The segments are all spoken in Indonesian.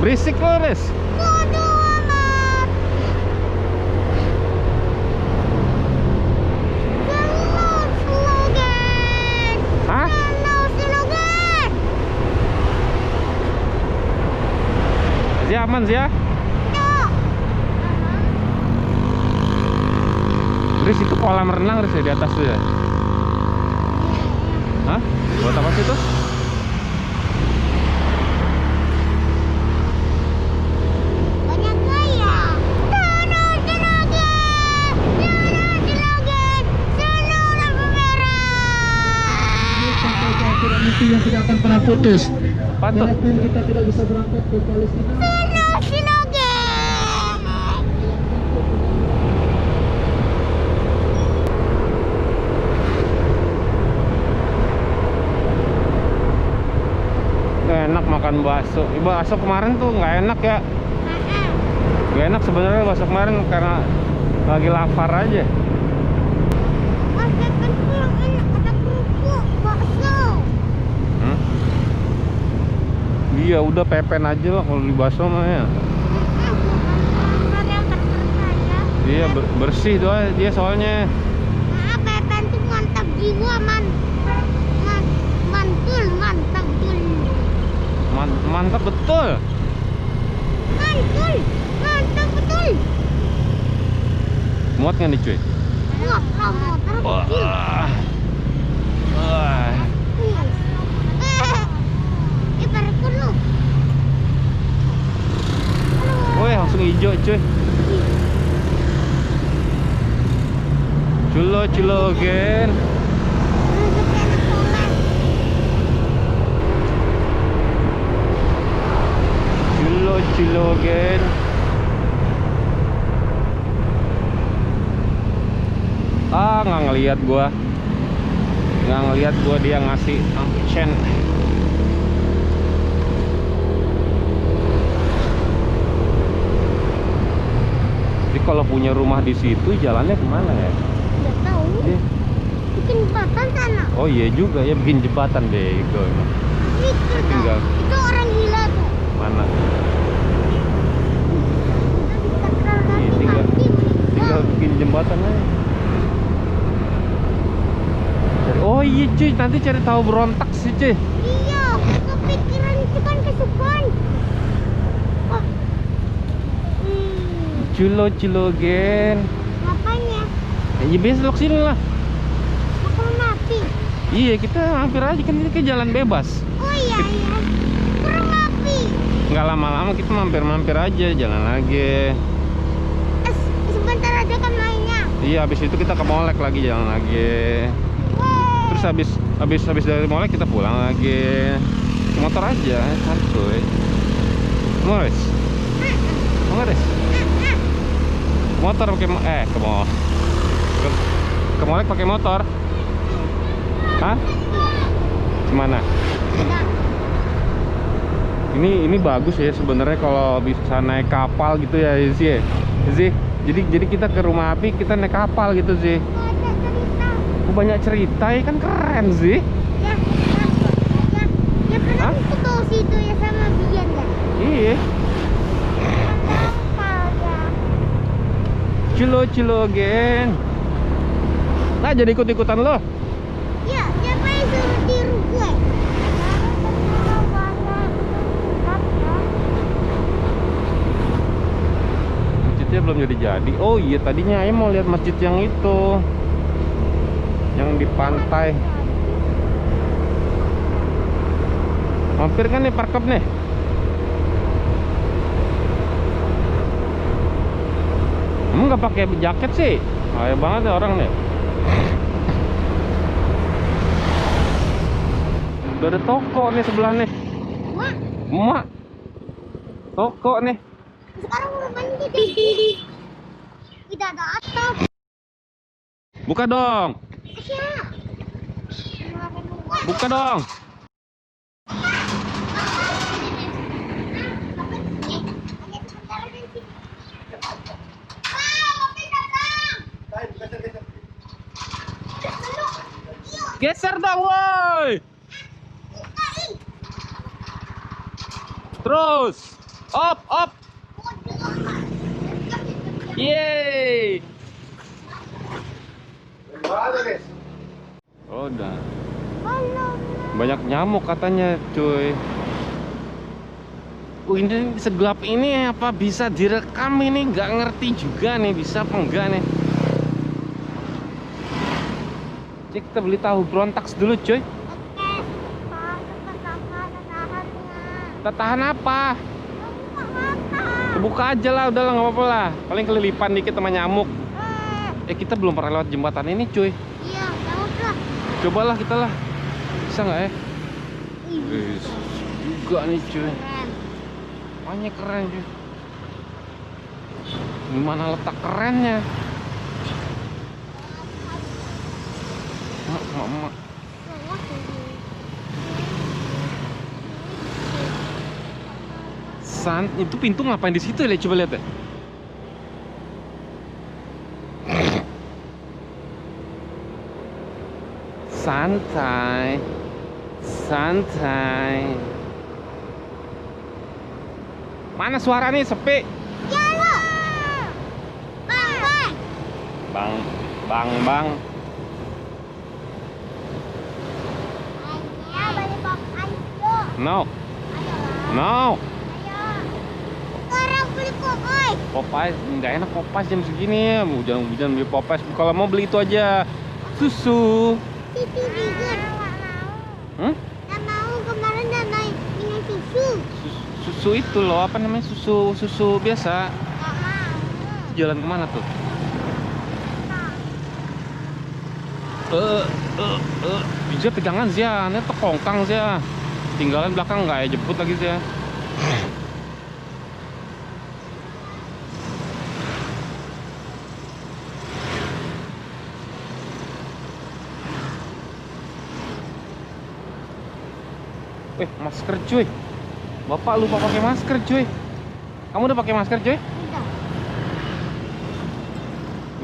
Berisik lo, Res. Hah? Masih aman sih ya? Riz, itu kolam renang Riz ya, di atas tuh ya? Hah? Buat apa sih itu? Banyak gaya. Mimpi yang tidak akan pernah putus. Patuh. Walaupun kita tidak bisa berangkat ke Palestina. Enak makan bakso. Bakso kemarin tuh nggak enak ya. Nggak enak sebenarnya bakso kemarin karena lagi lapar aja. Hmm? Iya udah pepen aja lah kalau di bakso mah ya. Iya bersih doa dia soalnya. Pepen tuh mantap jiwa mantul mantap tuh. Mantap betul. Mantap betul. Muat nggak nih cuy? Muat motor Wah. kecil. Wah. Perut lu. Woi langsung hijau cuy. Culo gen. Culo gen. Nggak ngelihat gua. Dia ngasih action. Jadi kalau punya rumah di situ jalannya kemana ya? Nggak tahu. Eh, Bikin jembatan sana. Oh iya juga ya bikin jembatan bego. Itu Tinggal. Itu orang gila tuh. Mana? Ini Tinggal bikin jembatan aja. Oh iya cuy, nanti cari tahu berontak sih cuy. Iya, kepikiran itu kan kesukaan. Oh. Culo gen. Makanya Ya besok sini lah. aku mati. Iya kita hampir aja kan ini ke jalan bebas. Oh iya. Kurang api. Nggak lama-lama kita mampir aja jalan lagi. Sebentar aja kan mainnya. Iya habis itu kita ke Molek lagi jalan lagi. Terus habis dari Molek kita pulang lagi. Motor aja santuy. Moris. Motor pakai ke Molek pakai motor. Hah? Gimana? Ini bagus ya sebenarnya kalau bisa naik kapal gitu ya Izzy. Jadi kita ke rumah api kita naik kapal gitu sih. Ada cerita. Banyak cerita ya kan keren sih. Ya pernah aku tahu situ ya sama Bian ya. Iya. Kapal ya. Culo gen. Nah jadi ikut-ikutan lo. Ya, siapa yang suruh tiru gue? Masjidnya belum jadi. Oh iya tadinya Ayah mau lihat masjid yang itu. Yang di pantai. Mampir kan nih parkop nih. Emang nggak pakai jaket sih? Bahaya banget ya orang nih. Udah ada toko nih sebelah nih. Emak. Toko nih. Sekarang rumahnya gede. Tidak ada atap. Buka dong. Siap. Buka dong. Geser dong, woi. Terus. Op. Yeay. Oh, udah. Banyak nyamuk katanya, cuy. Ini segelap ini apa bisa direkam ini? Nggak ngerti juga nih, bisa apa enggak nih. Cek, kita beli tahu berontak dulu, cuy. Kita tahan apa? Buka aja lah, udah lah, nggak apa-apa lah. Paling kelilipan dikit sama nyamuk. Kita belum pernah lewat jembatan ini, cuy. Iya, jauh lah. Cobalah kita lah. Bisa nggak ya? Juga nih, cuy. Keren. Makanya keren, cuy. Gimana letak kerennya? Mak. Itu pintu ngapain di situ ya? Coba lihat ya. Santai. Mana suara nih? Sepi. Jalo. Bang. Ayo balik pop ayo. No. Ayo. Sekarang beli Popeye. Popeyes nggak enak, Popeyes jam segini ya. Hujan beli Popeyes. Kalau mau beli itu aja. Susu. Itu juga. Nggak mau kemarin udah naik minum susu. Susu itu loh, apa namanya, susu biasa. Nggak mau. Jalan kemana tuh? Bisa pegangan sih ya, ini tekongkang sih ya. Tinggalan belakang nggak ya, jemput lagi sih ya. Masker cuy. Bapak lupa pakai masker cuy. Kamu udah pakai masker cuy? Udah.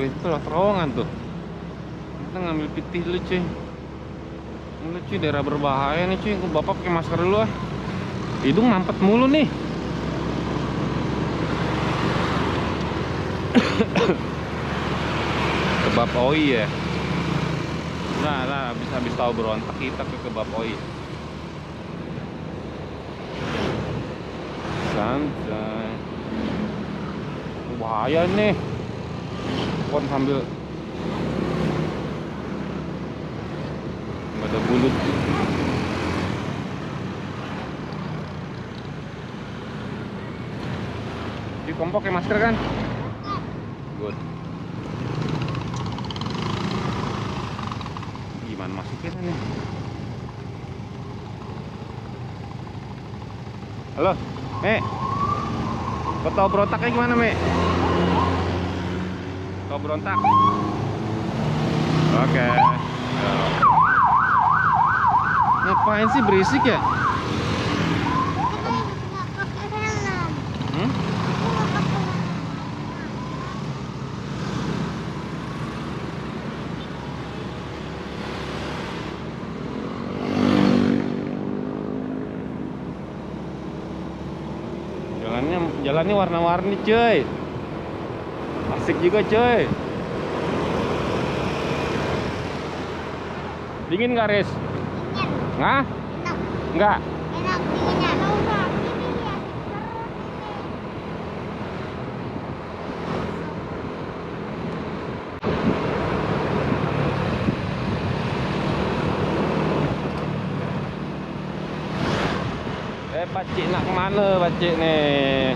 Itu lah terowongan tuh. Kita ngambil pitih dulu cuy. Ini cuy daerah berbahaya nih cuy. Bapak pakai masker dulu ah. Hidung mampet mulu nih. Kebab oi ya. Nah, habis tahu berontak kita ke kebab oi. Santai. Bahaya nih. Pon sambil nggak ada bulut. Di kamu pakai masker kan? Good. Gimana masukin nih? Halo, Mek. Kau tahu berontaknya gimana, Mek? Tahu berontak? Oke. Ngapain sih berisik ya? Nggak pakai helm. Hmm? Nggak pakai helm. Jalannya warna-warni cuy. Asik juga cuy. Dingin nggak, Riz? Dingin. Nggak? Enak. Nggak. Enak dinginnya. Tahu nggak? Ini lihat. Pakcik nak kemana pakcik nih?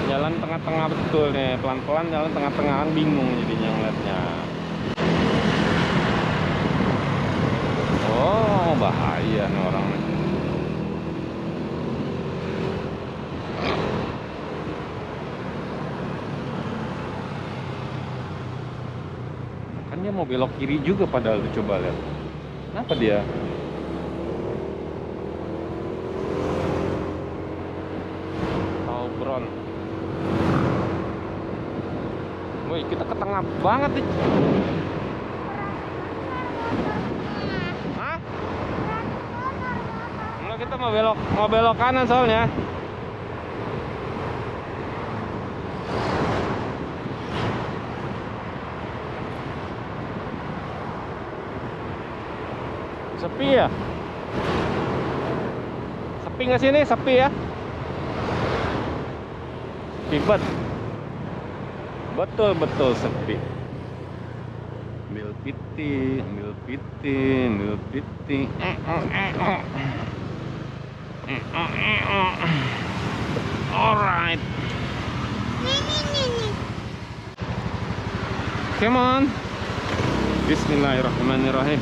Jalan tengah-tengah betul nih. Pelan-pelan jalan tengah-tengahan, bingung jadinya ngeliatnya. Oh, bahaya nih orang nih. Kan dia mau belok kiri juga padahal tuh, coba lihat. Kenapa dia? Taubron. Woi, kita ke tengah banget nih. mau belok kanan soalnya. Sepi ya? Sepi nggak sini? Sepi ya? Ribet. Betul sepi. Ambil piti. Alright. Nih. Come on. Bismillahirrahmanirrahim.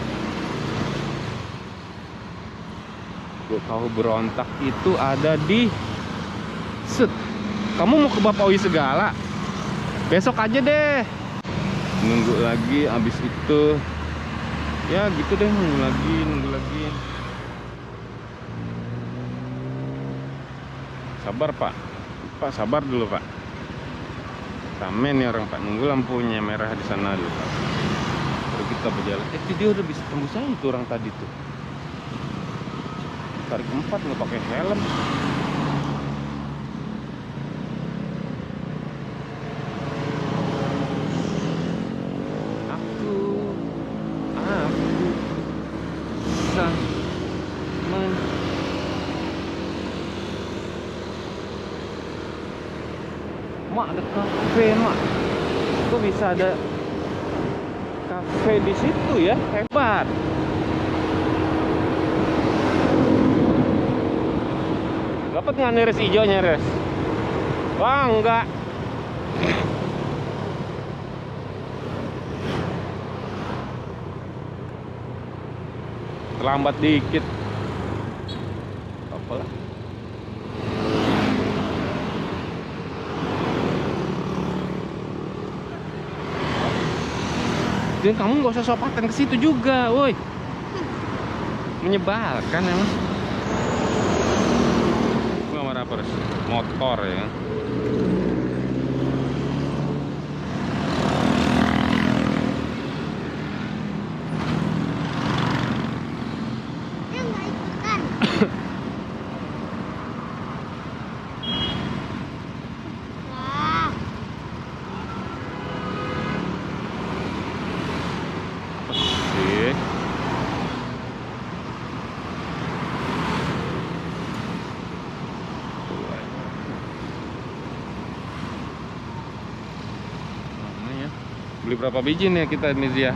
Tahu berontak itu ada di set. Kamu mau ke Bapawi segala? Besok aja deh. Nunggu lagi abis itu. Ya gitu deh, nunggu lagi. Sabar Pak. Pak sabar dulu Pak. Ramen ya orang Pak, nunggu lampunya merah di sana dulu Pak. Baru kita berjalan. Dia udah bisa tembus aja tuh orang tadi tuh. Tarik 4 nggak pakai helm. Aku bisa Mak, ada kafe Mak. Kok bisa ada kafe di situ ya? Hebat. Dapat nggak neres hijaunya, Res? Wah, enggak. Terlambat dikit. Apalah. Dan kamu nggak usah sopatan ke situ juga, woi. Menyebalkan emang. Terus motor ya. Dia nggak ikutan. Wah. Apa sih? Beli berapa biji nih kita ini dia?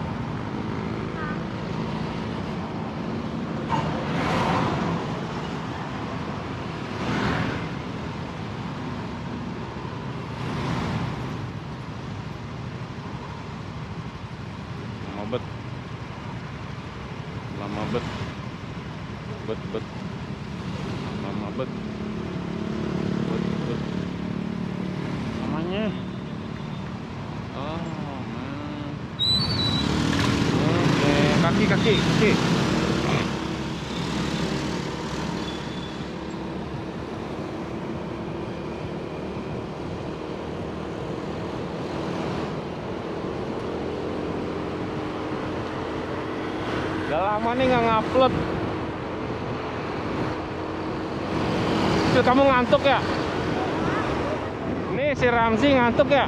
Lama bet. Namanya. Kaki. Udah lama nih nggak ngupload. Cil, kamu ngantuk ya? Nih si Ramzi ngantuk ya?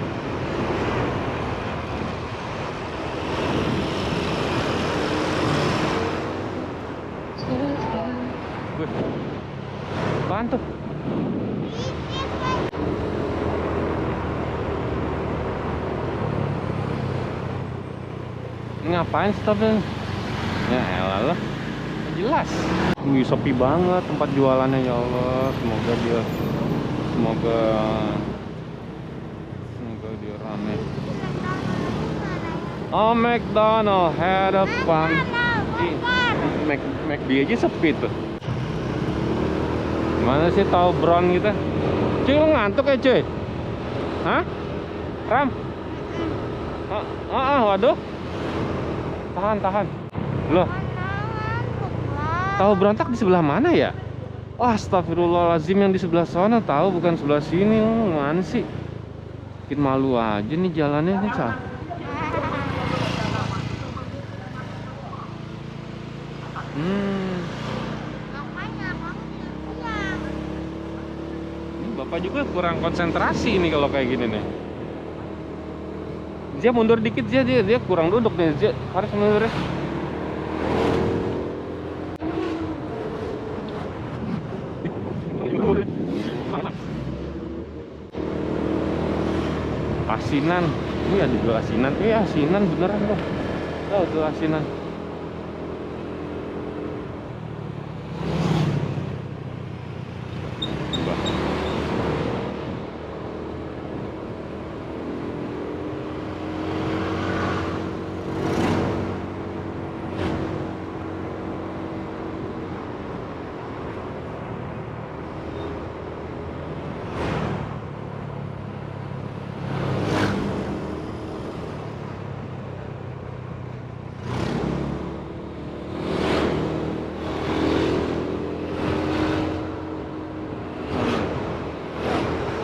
Apaan tuh? Ngapain stopnya? Ya elah lah. Jelas. Wih, sepi banget tempat jualannya ya Allah. Semoga dia rame. Oh, McDonald had a fun. McD aja sepi tuh. Mana sih tahu brown gitu? Cuy, lu ngantuk ya cuy? Hah? Ram? Waduh. Tahan. Loh, tahu berontak di sebelah mana ya? Oh, astagfirullahaladzim, yang di sebelah sana tahu, bukan sebelah sini. Mana sih? Bikin malu aja nih jalannya nih, Sal. Bapak juga kurang konsentrasi ini kalau kayak gini nih. Dia mundur dikit, dia kurang duduk nih. Dia harus mundur ya. Asinan, ini ada jual asinan. Asinan beneran dong. Oh, jual asinan.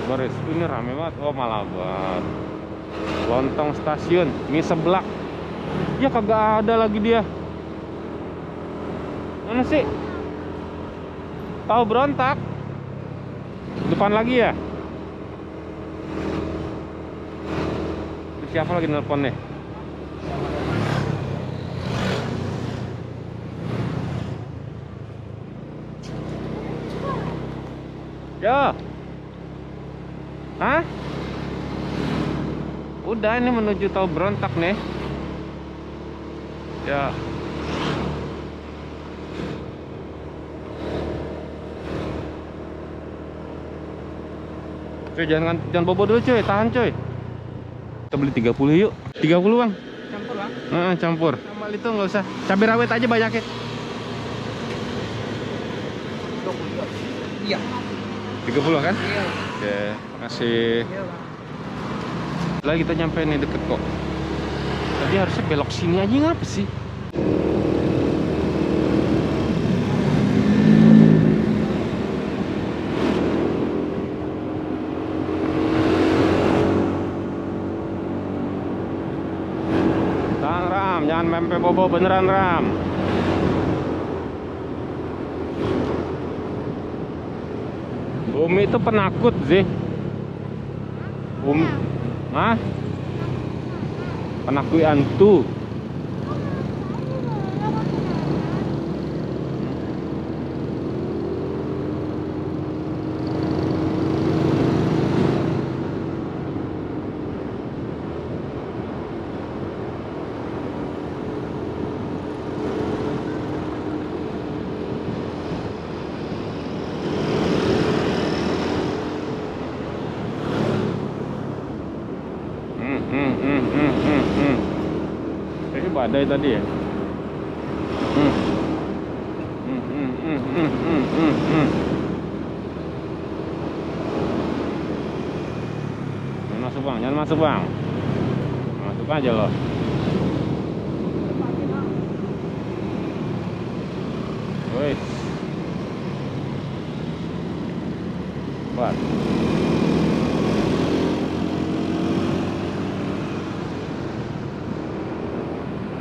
Baris, ini rame banget. Oh, malah banget. Lontong stasiun, mie seblak. Ya kagak ada lagi dia. Mana sih? Tahu berontak. Depan lagi ya? Siapa lagi nelpon nih? Ya. Hah? Udah, ini menuju tol berontak nih. Ya. Cuy, jangan bobo dulu cuy, tahan cuy. Kita beli 30 yuk. 30 bang. Campur bang. Campur. Sambal itu nggak usah. Cabai rawit aja banyakin. Iya. 30 kan? Iya. Oke, makasih. Iya bang. Lagi kita nyampe nih deket kok. Tadi harusnya belok sini aja, ngapa sih? Tahan Ram, jangan mempe bobo beneran Ram. Umi itu penakut sih. Hah? Penakut hantu. Kayaknya badai tadi ya. Jangan masuk bang, jangan masuk bang. Masuk aja loh. Wih. Buat.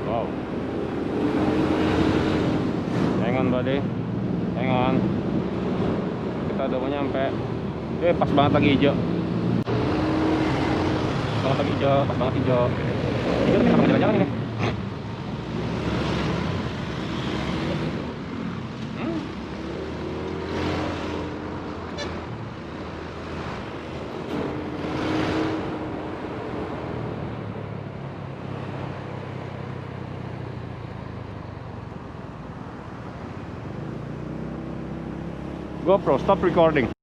Wow. Hang on buddy. Hang on. Kita udah mau nyampe. Pas banget lagi hijau. Pas banget lagi hijau, pas banget hijau. Hijau kita sama jalan-jalan ini. GoPro, stop recording.